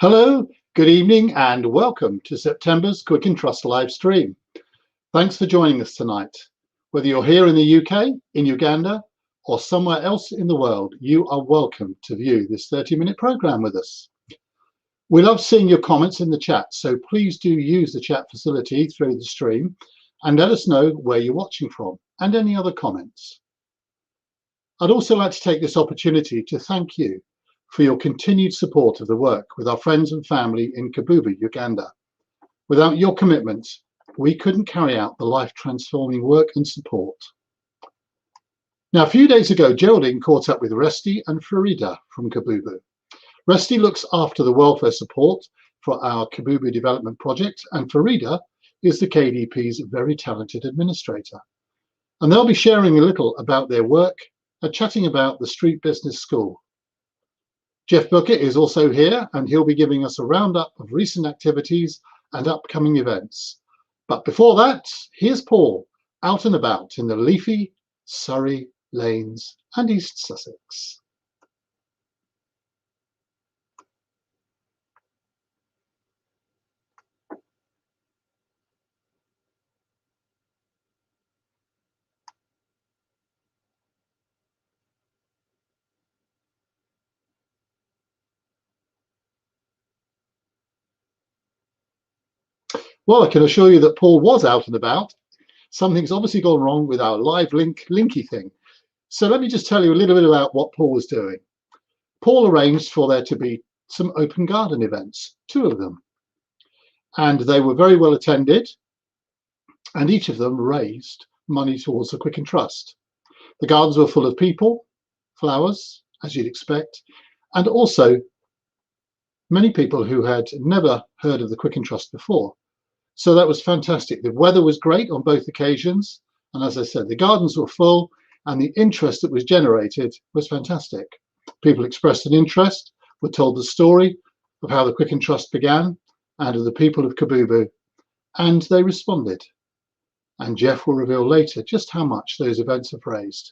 Hello, good evening, and welcome to September's Quicken Trust live stream. Thanks for joining us tonight. Whether you're here in the UK, in Uganda, or somewhere else in the world, you are welcome to view this 30-minute program with us. We love seeing your comments in the chat, so please do use the chat facility through the stream and let us know where you're watching from and any other comments. I'd also like to take this opportunity to thank you for your continued support of the work with our friends and family in Kabubbu, Uganda. Without your commitment, we couldn't carry out the life-transforming work and support. Now, a few days ago, Geraldine caught up with Resty and Faridah from Kabubbu. Resty looks after the welfare support for our Kaubbu Development Project, and Faridah is the KDP's very talented administrator. And they'll be sharing a little about their work and chatting about the Street Business School. Jeff Booker is also here, and he'll be giving us a roundup of recent activities and upcoming events. But before that, here's Paul, out and about in the leafy Surrey lanes and East Sussex. Well, I can assure you that Paul was out and about. Something's obviously gone wrong with our live linky thing. So let me just tell you a little bit about what Paul was doing. Paul arranged for there to be some open garden events, 2 of them. And they were very well attended, and each of them raised money towards the Quicken Trust. The gardens were full of people, flowers, as you'd expect, and also many people who had never heard of the Quicken Trust before. So that was fantastic. The weather was great on both occasions. And as I said, the gardens were full and the interest that was generated was fantastic. People expressed an interest, were told the story of how the Quicken Trust began and of the people of Kabubbu, and they responded. And Jeff will reveal later just how much those events have raised.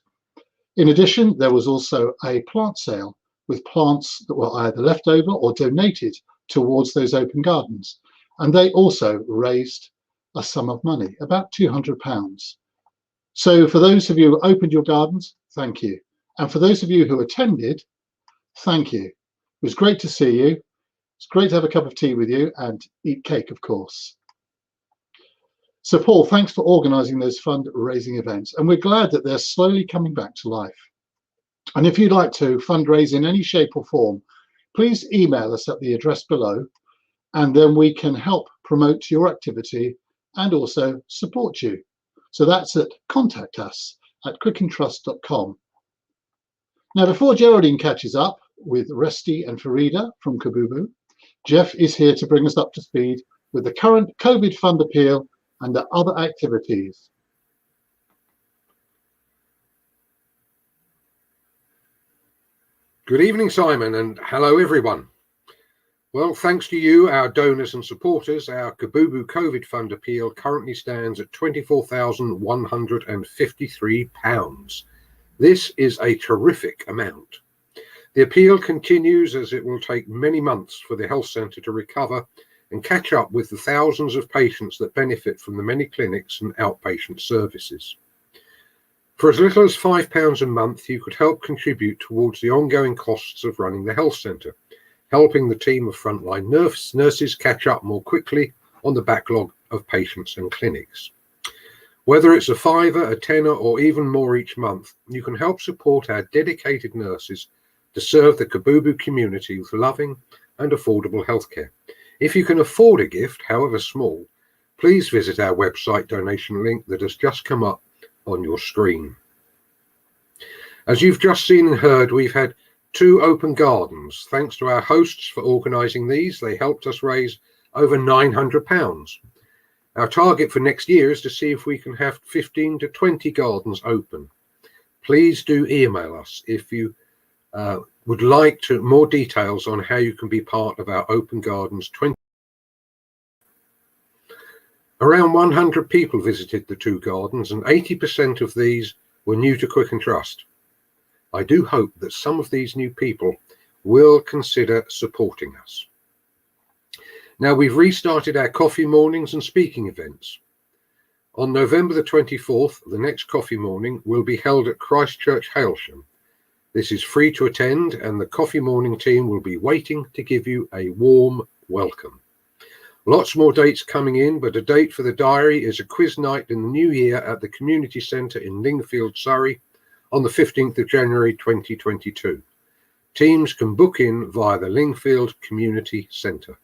In addition, there was also a plant sale with plants that were either left over or donated towards those open gardens. And they also raised a sum of money, about £200. So for those of you who opened your gardens, thank you. And for those of you who attended, thank you. It was great to see you. It's great to have a cup of tea with you and eat cake, of course. So Paul, thanks for organising those fundraising events. And we're glad that they're slowly coming back to life. And if you'd like to fundraise in any shape or form, please email us at the address below, and then we can help promote your activity and also support you. So that's at contact us at quickentrust.com. Now, before Geraldine catches up with Resty and Faridah from Kabubbu, Jeff is here to bring us up to speed with the current COVID fund appeal and the other activities. Good evening, Simon, and hello, everyone. Well, thanks to you, our donors and supporters, our Kabubbu COVID Fund appeal currently stands at £24,153. This is a terrific amount. The appeal continues as it will take many months for the health centre to recover and catch up with the thousands of patients that benefit from the many clinics and outpatient services. For as little as £5 a month, you could help contribute towards the ongoing costs of running the health centre, helping the team of frontline nurses catch up more quickly on the backlog of patients and clinics. Whether it's a £5, a tenner, or even more each month, you can help support our dedicated nurses to serve the Kabubbu community with loving and affordable healthcare. If you can afford a gift, however small, please visit our website donation link that has just come up on your screen. As you've just seen and heard, we've had 2 open gardens. Thanks to our hosts for organising these, they helped us raise over £900. Our target for next year is to see if we can have 15 to 20 gardens open. Please do email us if you would like more details on how you can be part of our open gardens. Around 100 people visited the 2 gardens, and 80% of these were new to Quicken Trust. I do hope that some of these new people will consider supporting us. Now, we've restarted our coffee mornings and speaking events. On November the 24th, the next coffee morning will be held at Christchurch, Hailsham. This is free to attend, and the coffee morning team will be waiting to give you a warm welcome. Lots more dates coming in, but a date for the diary is a quiz night in the new year at the Community Centre in Lingfield, Surrey, on the 15th of January 2022. Teams can book in via the Lingfield Community Centre.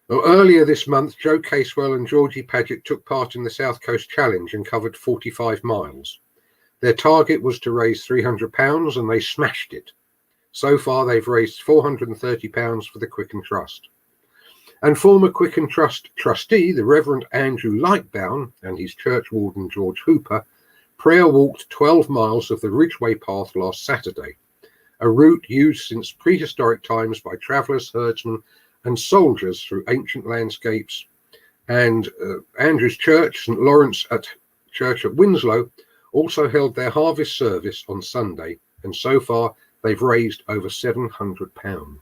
Well, earlier this month, Joe Casewell and Georgie Paget took part in the South Coast Challenge and covered 45 miles. Their target was to raise £300 and they smashed it. So far, they've raised £430 for the Quicken Trust. And former Quicken Trust trustee, the Reverend Andrew Lightbourne, and his church warden George Hooper, prayer walked 12 miles of the Ridgeway Path last Saturday, a route used since prehistoric times by travellers, herdsmen, and soldiers through ancient landscapes. And Andrew's church, St Lawrence Church at Winslow, also held their harvest service on Sunday, and so far they've raised over £700.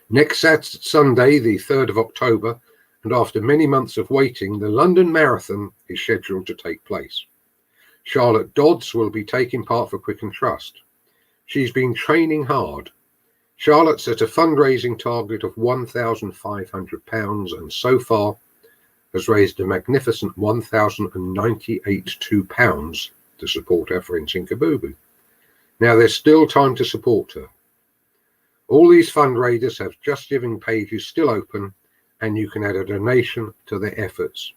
Next Sunday, the 3rd of October, and after many months of waiting, the London Marathon is scheduled to take place. Charlotte Dodds will be taking part for Quicken Trust. She's been training hard. Charlotte set a fundraising target of £1,500 and so far has raised a magnificent £1,098 to support our friends in Kabubbu. Now, there's still time to support her. All these fundraisers have Just Giving pages still open, and you can add a donation to their efforts.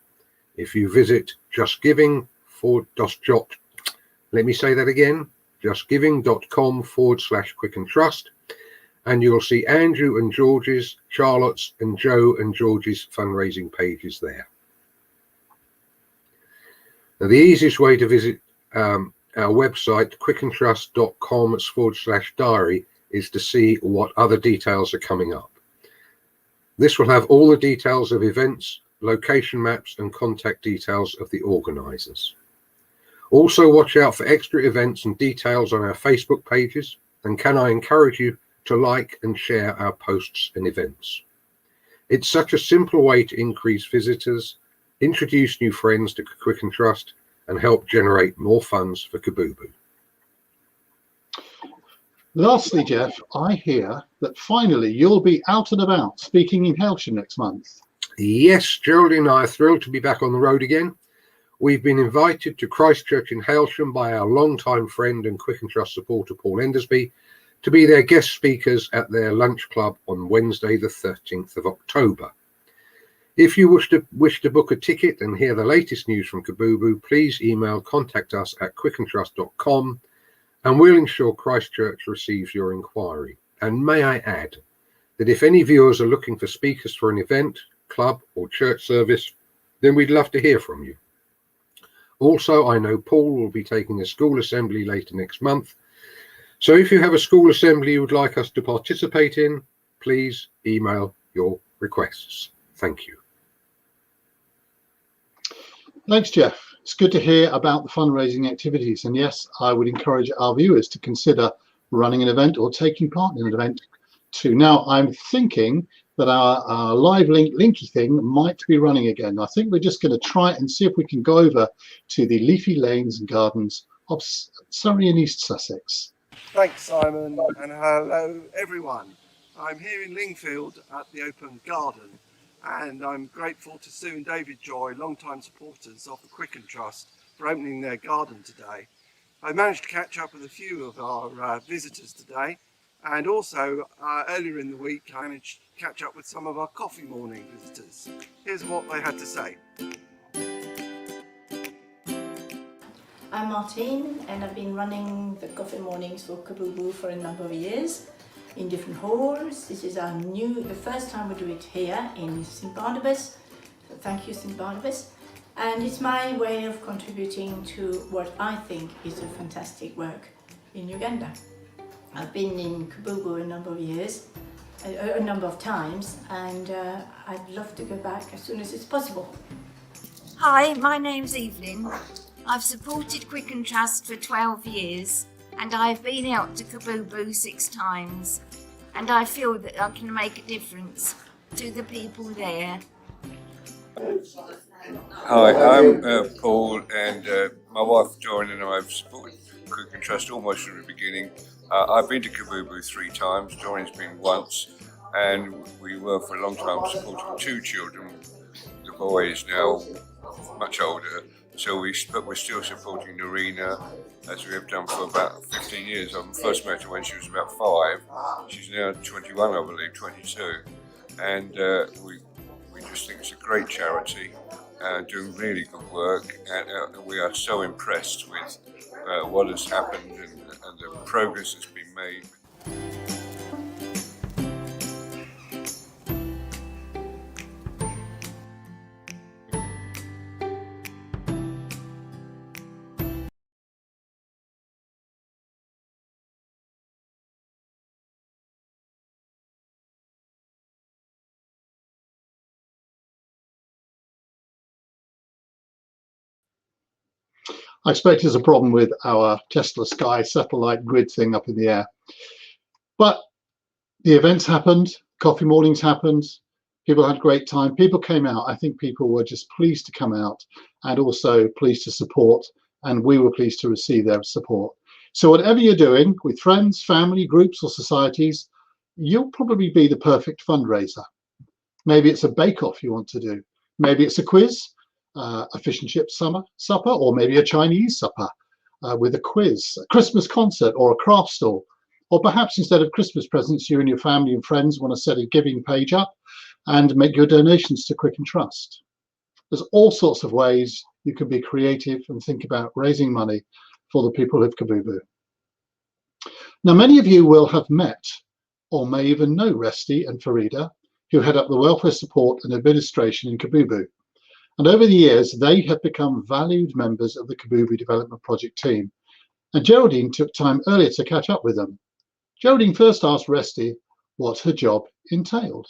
If you visit justgiving.com/Quicken Trust, and you'll see Andrew and George's, Charlotte's, and Joe and George's fundraising pages there. Now, the easiest way to visit our website, quickentrust.com/diary, is to see what other details are coming up. This will have all the details of events, location maps, and contact details of the organisers. Also, watch out for extra events and details on our Facebook pages, and can I encourage you to like and share our posts and events. It's such a simple way to increase visitors, introduce new friends to Quicken Trust, and help generate more funds for Kabubbu. Lastly, Jeff, I hear that finally you'll be out and about speaking in Hailsham next month. Yes, Geraldine and I are thrilled to be back on the road again. We've been invited to Christchurch in Hailsham by our longtime friend and Quicken Trust supporter Paul Endersby to be their guest speakers at their lunch club on Wednesday the 13th of October. If you wish to book a ticket and hear the latest news from Kabubbu, please contact us at quickentrust.com, and we'll ensure Christchurch receives your inquiry. And may I add that if any viewers are looking for speakers for an event, club or church service, then we'd love to hear from you. Also, I know Paul will be taking a school assembly later next month, so if you have a school assembly you would like us to participate in, please email your requests. Thank you. Thanks, Jeff. It's good to hear about the fundraising activities. And yes, I would encourage our viewers to consider running an event or taking part in an event too. Now, I'm thinking that our live linky thing might be running again. I think we're just going to try and see if we can go over to the leafy lanes and gardens of Surrey and East Sussex. Thanks, Simon, and hello everyone. I'm here in Lingfield at the Open Garden, and I'm grateful to Sue and David Joy, long-time supporters of the Quicken Trust, for opening their garden today. I managed to catch up with a few of our visitors today, and also earlier in the week I managed to catch up with some of our coffee morning visitors. Here's what they had to say. I'm Martine, and I've been running the coffee mornings for Kabubbu for a number of years in different halls. This is the first time we do it here in St Barnabas, so thank you St Barnabas. And it's my way of contributing to what I think is a fantastic work in Uganda. I've been in Kabubbu a number of times, and I'd love to go back as soon as it's possible. Hi, my name's Evelyn, I've supported Quicken Trust for 12 years and I've been out to Kabubbu 6 times, and I feel that I can make a difference to the people there. Hi, I'm Paul, and my wife Joanne and I have supported Quicken Trust almost from the beginning. I've been to Kabubbu 3 times, Joanne's been once, and we were for a long time supporting 2 children. The boy is now much older, but we're still supporting Norina, as we have done for about 15 years. I first met her when she was about 5. She's now 21, I believe, 22, and we just think it's a great charity, doing really good work, and we are so impressed with what has happened and the progress that's been made. I expect there's a problem with our Tesla Sky satellite grid thing up in the air. But the events happened, coffee mornings happened, people had a great time, people came out. I think people were just pleased to come out and also pleased to support, and we were pleased to receive their support. So whatever you're doing with friends, family, groups or societies, you'll probably be the perfect fundraiser. Maybe it's a bake-off you want to do. Maybe it's a quiz, a fish and chip supper, or maybe a Chinese supper with a quiz, a Christmas concert or a craft stall. Or perhaps instead of Christmas presents, you and your family and friends want to set a giving page up and make your donations to Quicken Trust. There's all sorts of ways you can be creative and think about raising money for the people of Kabubbu. Now, many of you will have met or may even know Resty and Faridah, who head up the welfare support and administration in Kabubbu. And over the years, they have become valued members of the Kaubbu Development Project team. And Geraldine took time earlier to catch up with them. Geraldine first asked Resty what her job entailed.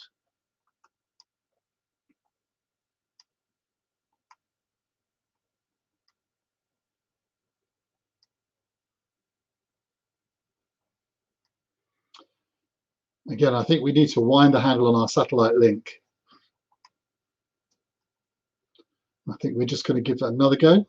Again, I think we need to wind the handle on our satellite link. I think we're just going to give that another go.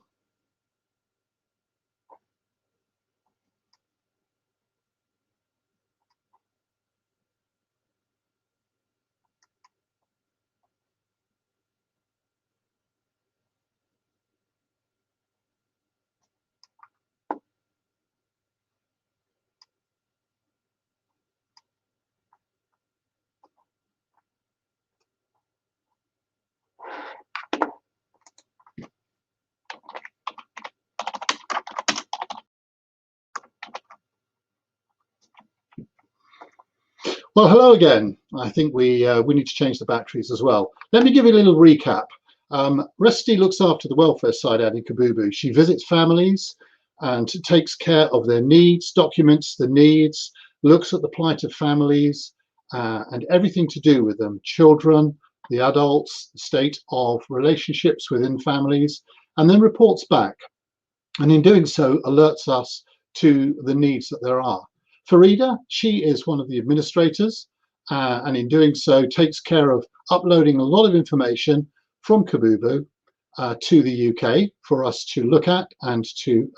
Well, hello again. I think we need to change the batteries as well. Let me give you a little recap. Resty looks after the welfare side out in Kabubbu. She visits families and takes care of their needs, documents the needs, looks at the plight of families and everything to do with them, children, the adults, the state of relationships within families, and then reports back. And in doing so, alerts us to the needs that there are. Faridah, she is one of the administrators, and in doing so takes care of uploading a lot of information from Kabubbu to the UK for us to look at and to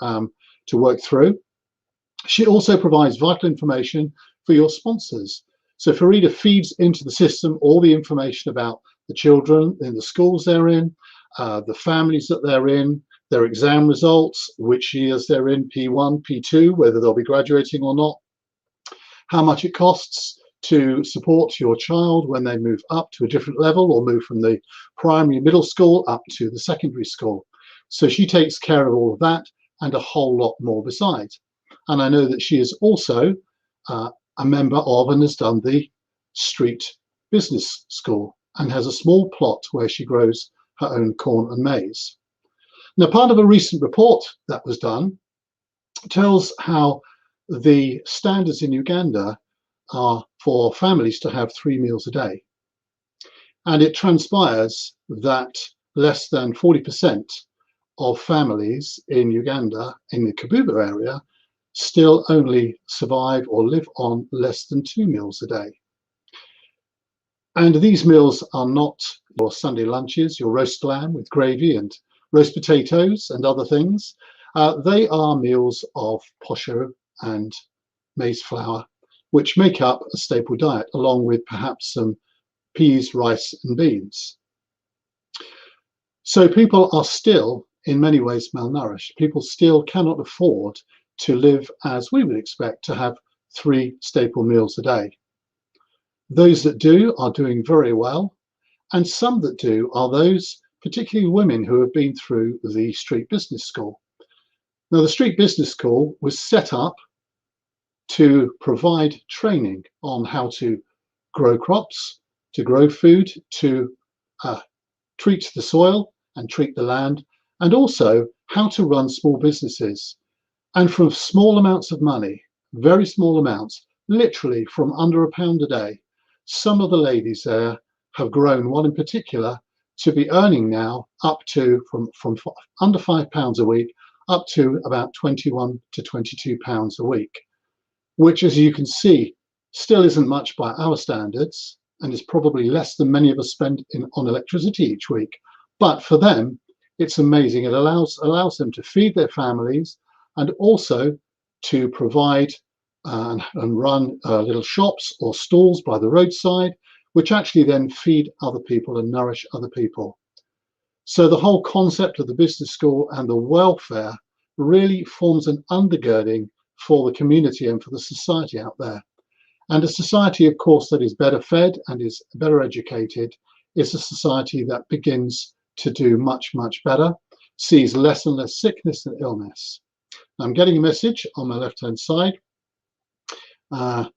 work through. She also provides vital information for your sponsors. So Faridah feeds into the system all the information about the children in the schools they're in, the families that they're in, their exam results, which years they're in, P1, P2, whether they'll be graduating or not, how much it costs to support your child when they move up to a different level or move from the primary middle school up to the secondary school. So she takes care of all of that and a whole lot more besides. And I know that she is also a member of and has done the street business school and has a small plot where she grows her own corn and maize. Now, part of a recent report that was done tells how the standards in Uganda are for families to have 3 meals a day. And it transpires that less than 40% of families in Uganda, in the Kabubbu area, still only survive or live on less than 2 meals a day. And these meals are not your Sunday lunches, your roast lamb with gravy and roast potatoes and other things. They are meals of posho and maize flour, which make up a staple diet, along with perhaps some peas, rice and beans. So people are still in many ways malnourished. People still cannot afford to live as we would expect, to have 3 staple meals a day. Those that do are doing very well, and some that do are those, particularly women, who have been through the Street Business School. Now, the Street Business School was set up to provide training on how to grow crops, to grow food, to treat the soil and treat the land, and also how to run small businesses. And from small amounts of money, very small amounts, literally from under £1 a day, some of the ladies there have grown, one in particular, to be earning now up to from under £5 a week up to about £21 to £22 a week, which, as you can see, still isn't much by our standards and is probably less than many of us spend on electricity each week. But for them, it's amazing. It allows them to feed their families and also to provide and run little shops or stalls by the roadside, which actually then feed other people and nourish other people. So the whole concept of the business school and the welfare really forms an undergirding for the community and for the society out there. And a society, of course, that is better fed and is better educated is a society that begins to do much, much better, sees less and less sickness and illness. I'm getting a message on my left-hand side,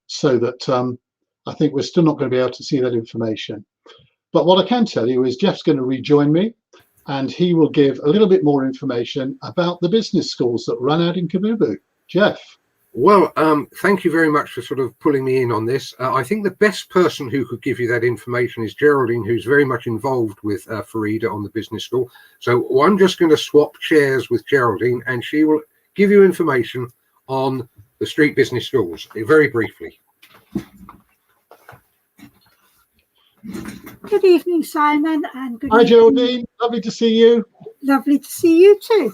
so that I think we're still not going to be able to see that information. But what I can tell you is Jeff's going to rejoin me, and he will give a little bit more information about the business schools that run out in Kabubbu. Jeff. Well, thank you very much for sort of pulling me in on this. I think the best person who could give you that information is Geraldine, who's very much involved with Faridah on the business school. So I'm just going to swap chairs with Geraldine, and she will give you information on the street business schools very briefly. Good evening, Simon, and good Hi, evening. Geraldine. Lovely to see you. Lovely to see you too.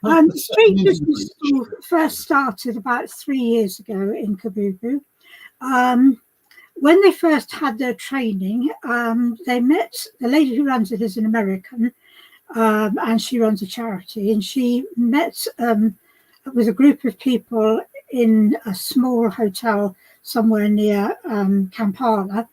The street business school first started about 3 years ago in Kabubbu. When they first had their training, they met, the lady who runs it is an American, and she runs a charity, and she met with a group of people in a small hotel somewhere near Kampala.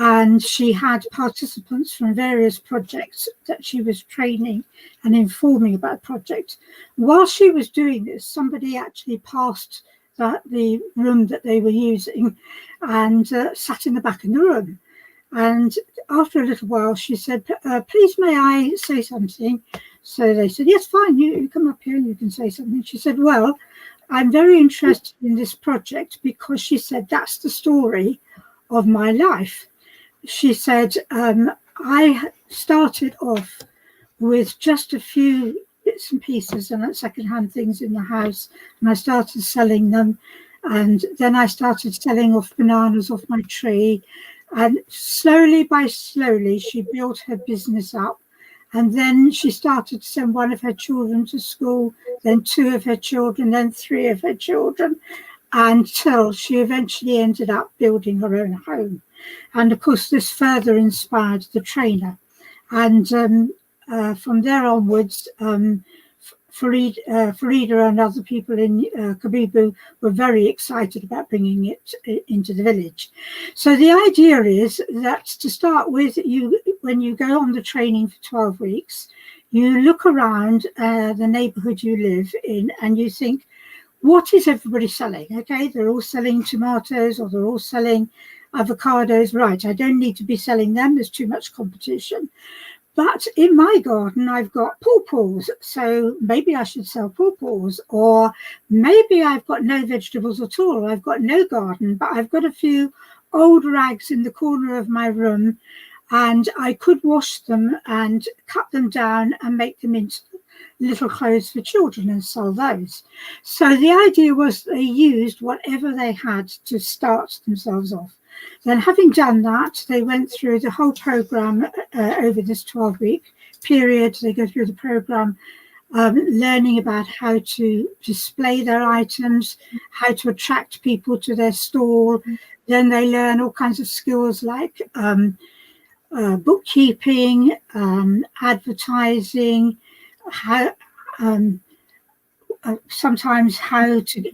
And she had participants from various projects that she was training and informing about the project. While she was doing this, somebody actually passed the room that they were using and sat in the back of the room. And after a little while, she said, please, may I say something? So they said, yes, fine, you come up here and you can say something. She said, well, I'm very interested in this project because, she said, that's the story of my life. She said, I started off with just a few bits and pieces and secondhand things in the house, and I started selling them. And then I started selling off bananas off my tree. And slowly by slowly, she built her business up. And then she started to send one of her children to school, then 2 of her children, then 3 of her children, until she eventually ended up building her own home. And of course, this further inspired the trainer. And from there onwards, Faridah and other people in Kabubbu were very excited about bringing it into the village. So the idea is that, to start with, when you go on the training for 12 weeks, you look around the neighbourhood you live in and you think, what is everybody selling? Okay, they're all selling tomatoes, or they're all selling avocados. Right, I don't need to be selling them, there's too much competition. But in my garden, I've got pawpaws, so maybe I should sell pawpaws. Or maybe I've got no vegetables at all, I've got no garden, but I've got a few old rags in the corner of my room, and I could wash them and cut them down and make them into little clothes for children and sell those. So the idea was they used whatever they had to start themselves off. Then having done that, they went through the whole program over this 12-week period. They go through the program learning about how to display their items, how to attract people to their stall. Then they learn all kinds of skills like bookkeeping, advertising, how sometimes how to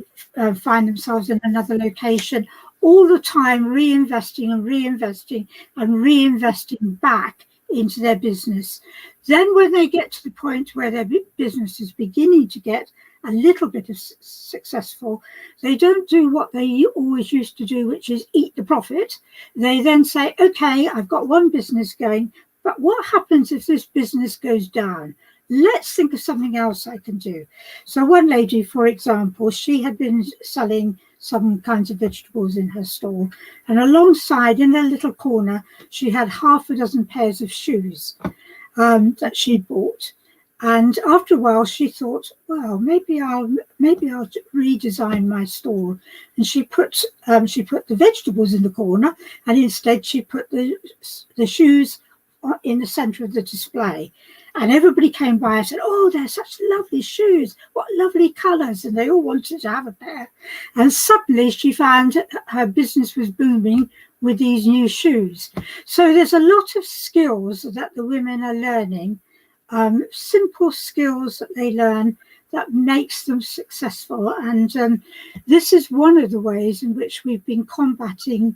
find themselves in another location, all the time reinvesting and reinvesting and reinvesting back into their business. Then when they get to the point where their business is beginning to get a little bit of successful, they don't do what they always used to do, which is eat the profit. They then say, okay, I've got one business going, but what happens if this business goes down? Let's think of something else I can do. So one lady, for example, she had been selling some kinds of vegetables in her stall, and alongside in a little corner she had half a dozen pairs of shoes that she'd bought. And after a while she thought, well, maybe I'll redesign my stall. And she put the vegetables in the corner, and instead she put the shoes in the center of the display. And everybody came by and said, oh, they're such lovely shoes. What lovely colours. And they all wanted to have a pair. And suddenly she found her business was booming with these new shoes. So there's a lot of skills that the women are learning, simple skills that they learn that makes them successful. And this is one of the ways in which we've been combating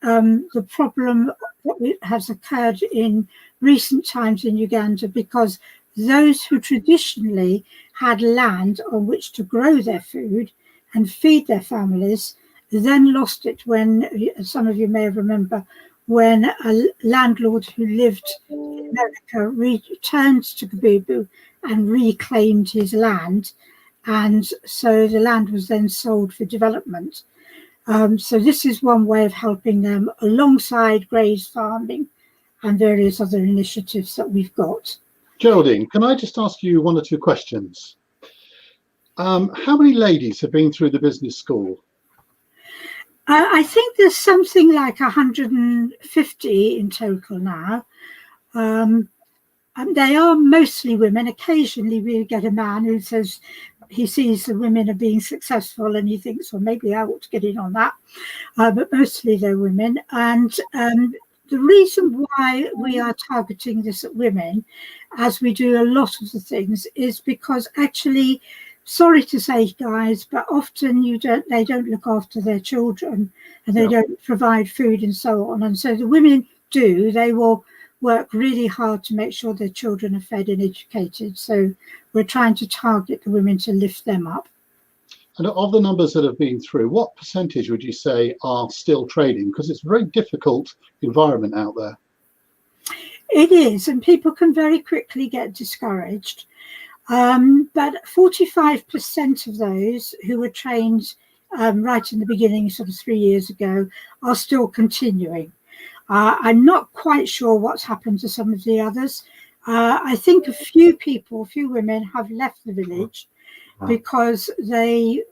the problem that has occurred in recent times in Uganda, because those who traditionally had land on which to grow their food and feed their families then lost it when, some of you may remember, when a landlord who lived in America returned to Kabubbu and reclaimed his land, and so the land was then sold for development. So this is one way of helping them alongside graze farming and various other initiatives that we've got. Geraldine, can I just ask you one or two questions? How many ladies have been through the business school? I think there's something like 150 in total now. And they are mostly women. Occasionally we get a man who says he sees the women are being successful and he thinks, well, maybe I ought to get in on that. But mostly they're women. And the reason why we are targeting this at women, as we do a lot of the things, is because actually, sorry to say, guys, but often they don't look after their children, and they don't provide food and so on. And so the women do. They will work really hard to make sure their children are fed and educated. So we're trying to target the women to lift them up. And of the numbers that have been through, what percentage would you say are still trading? Because it's a very difficult environment out there. It is, and people can very quickly get discouraged. But 45% of those who were trained right in the beginning, sort of 3 years ago, are still continuing. I'm not quite sure what's happened to some of the others. I think a few women have left the village because they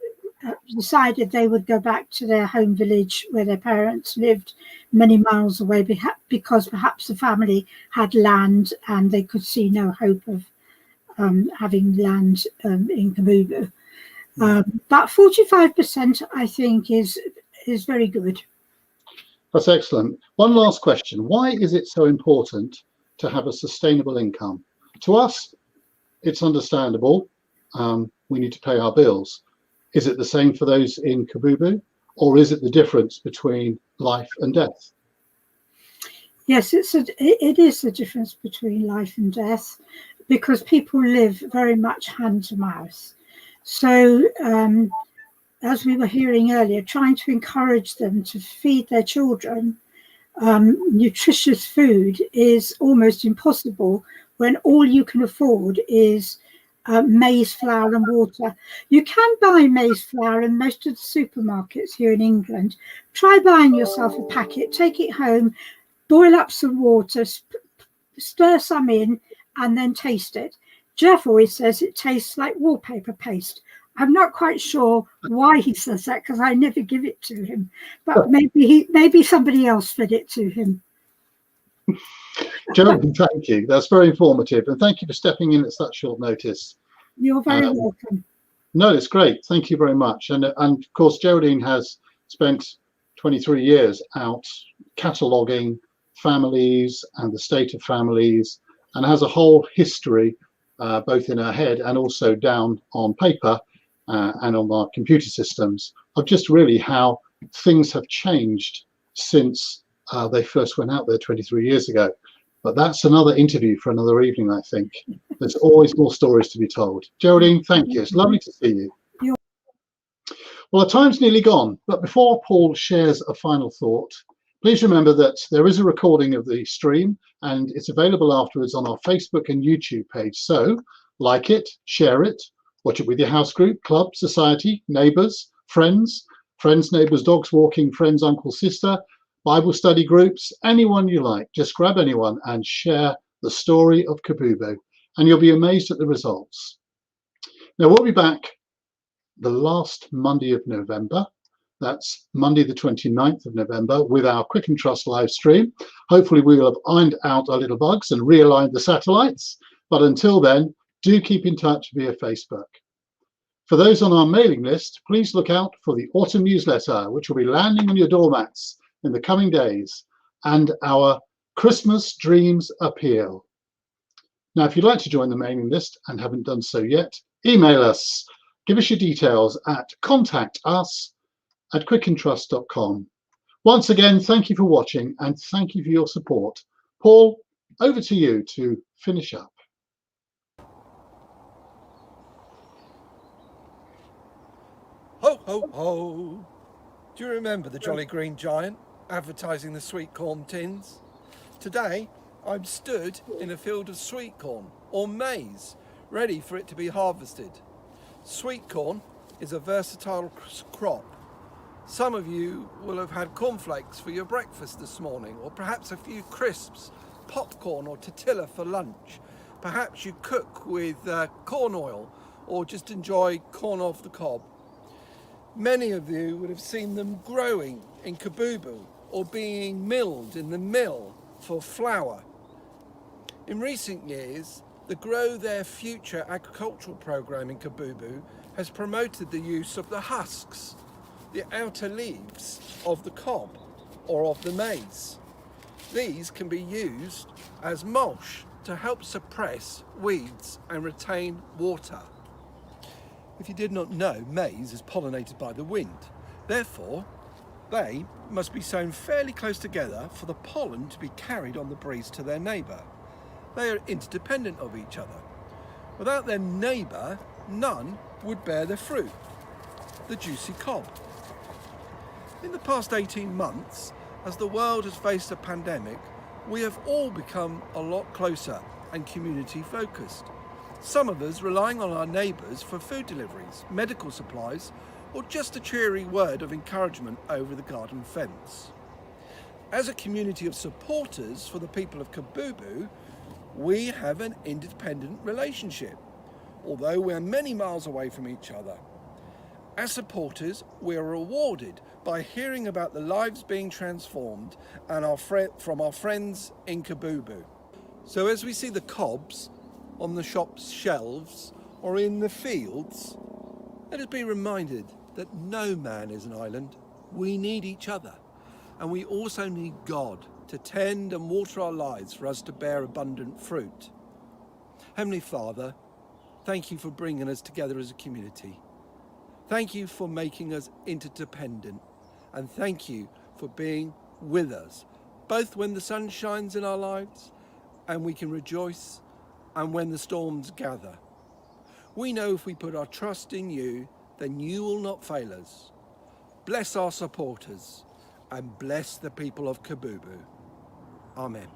decided they would go back to their home village where their parents lived many miles away, because perhaps the family had land and they could see no hope of having land in Kabubbu. But 45%, I think, is very good. That's excellent. One last question. Why is it so important to have a sustainable income? To us, it's understandable. We need to pay our bills. Is it the same for those in Kabubbu, or is it the difference between life and death? Yes, it is the difference between life and death, because people live very much hand to mouth. So as we were hearing earlier, trying to encourage them to feed their children nutritious food is almost impossible when all you can afford is maize flour and water. You can buy maize flour in most of the supermarkets here in England. Try buying yourself a packet, take it home, boil up some water, stir some in, and then taste it. Jeff always says it tastes like wallpaper paste. I'm not quite sure why he says that because I never give it to him, but maybe somebody else fed it to him. Geraldine, thank you. That's very informative, and thank you for stepping in at such short notice. You're very welcome. No, it's great. Thank you very much. And of course, Geraldine has spent 23 years out cataloguing families and the state of families, and has a whole history, both in her head and also down on paper and on our computer systems, of just really how things have changed since they first went out there 23 years ago. But that's another interview for another evening, I think. There's always more stories to be told. Geraldine, thank you. It's lovely to see you. Well, our time's nearly gone, but before Paul shares a final thought, please remember that there is a recording of the stream and it's available afterwards on our Facebook and YouTube page. So like it, share it, watch it with your house group, club, society, neighbours, friends, neighbours, dogs walking, friends, uncle, sister, Bible study groups, anyone you like. Just grab anyone and share the story of Kabubbu, and you'll be amazed at the results. Now, we'll be back the last Monday of November. That's Monday the 29th of November with our Quicken Trust live stream. Hopefully we will have ironed out our little bugs and realigned the satellites. But until then, do keep in touch via Facebook. For those on our mailing list, please look out for the autumn newsletter, which will be landing on your doormats in the coming days, and our Christmas Dreams Appeal. Now, if you'd like to join the mailing list and haven't done so yet, email us. Give us your details at contact@quickentrust.com. Once again, thank you for watching and thank you for your support. Paul, over to you to finish up. Ho, ho, ho! Do you remember the Jolly Green Giant advertising the sweet corn tins? Today, I'm stood in a field of sweet corn, or maize, ready for it to be harvested. Sweet corn is a versatile crop. Some of you will have had cornflakes for your breakfast this morning, or perhaps a few crisps, popcorn or tortilla for lunch. Perhaps you cook with corn oil, or just enjoy corn off the cob. Many of you would have seen them growing in Kabubbu or being milled in the mill for flour. In recent years, the Grow Their Future agricultural program in Kabubbu has promoted the use of the husks, the outer leaves of the cob or of the maize. These can be used as mulch to help suppress weeds and retain water. If you did not know, maize is pollinated by the wind. Therefore, they must be sown fairly close together for the pollen to be carried on the breeze to their neighbour. They are interdependent of each other. Without their neighbour, none would bear the fruit, the juicy cob. In the past 18 months, as the world has faced a pandemic, we have all become a lot closer and community focused. Some of us relying on our neighbours for food deliveries, medical supplies, or just a cheery word of encouragement over the garden fence. As a community of supporters for the people of Kabubbu, we have an independent relationship, although we are many miles away from each other. As supporters, we are rewarded by hearing about the lives being transformed and from our friends in Kabubbu. So as we see the cobs on the shop's shelves or in the fields, let us be reminded that no man is an island. We need each other, and we also need God to tend and water our lives for us to bear abundant fruit. Heavenly Father, thank you for bringing us together as a community. Thank you for making us interdependent, and thank you for being with us, both when the sun shines in our lives and we can rejoice, and when the storms gather. We know if we put our trust in you, then you will not fail us. Bless our supporters and bless the people of Kabubbu. Amen.